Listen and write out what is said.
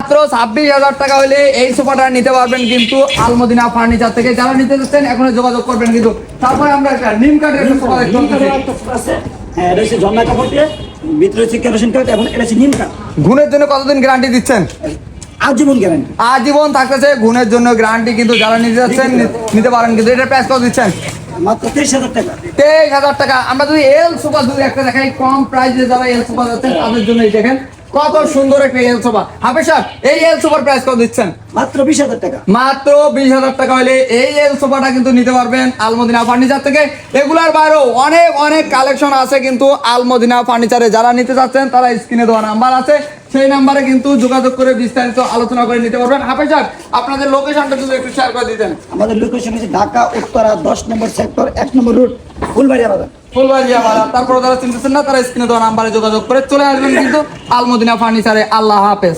মাত্র 26,000 টাকা হলে এই সোফাটা নিতে পারবেন কিন্তু আলমদিনা ফার্নিচার থেকে। যারা নিতে চাচ্ছেন এখন যোগাযোগ করবেন কিন্তু। তারপরে আমরা একটা নিম কাঠের একটা সোফা দেখতে পাচ্ছি। হ্যাঁ, এটা হচ্ছে জন্না কাপড় দিয়ে, ভিতরে হচ্ছে কেরোসিন কাঠ এবং এটা হচ্ছে নিম কাঠ। গুণের জন্য কতদিন গ্যারান্টি দিচ্ছেন? আজীবন গ্যারান্টি। আজীবন থাকতেছে গুণের জন্য গ্যারান্টি কিন্তু। যারা নিতে যাচ্ছেন নিতে পারেন কিন্তু। এটার প্রাইস কত দিচ্ছেন? মাত্র 23,000 টাকা। 23,000 টাকা। আমরা যদি এল সোফা যদি একটা দেখাই কম প্রাইসে যারা এল সোফা যাচ্ছেন তাদের জন্য এই দেখেন কত সুন্দর একটা এল সোফা। হাফেজ সাহেব এই এল সোফার প্রাইস কত দিচ্ছেন? মাত্র 20,000 টাকা। মাত্র 20,000 টাকা হলে এই এল সোফাটা কিন্তু নিতে পারবেন আলমদিনা ফার্নিচার থেকে। এগুলার বাইরেও অনেক অনেক কালেকশন আছে কিন্তু আলমদিনা ফার্নিচারে। যারা নিতে চাচ্ছেন তারা স্ক্রিনে দেওয়া নাম্বার আছে, সেই নাম্বারে কিন্তু যোগাযোগ করে বিস্তারিত আলোচনা করে নিতে পারবেন। হাফেজ সাহেব আপনাদের লোকেশনটা যদি একটু শেয়ার করে দিতেন। আমাদের লোকেশন হচ্ছে ঢাকা উত্তরা 10 নম্বর সেক্টর 1 নম্বর রোড ফুলবাড়িয়া বাজার। ফুলবাড়িয়া বাজার। তারপরে যারা চিনতেছেন না তারা স্ক্রিনে দেওয়া নাম্বারে যোগাযোগ করে চলে আসবেন কিন্তু আলমদিনা ফার্নিচারে। আল্লাহ হাফেজ।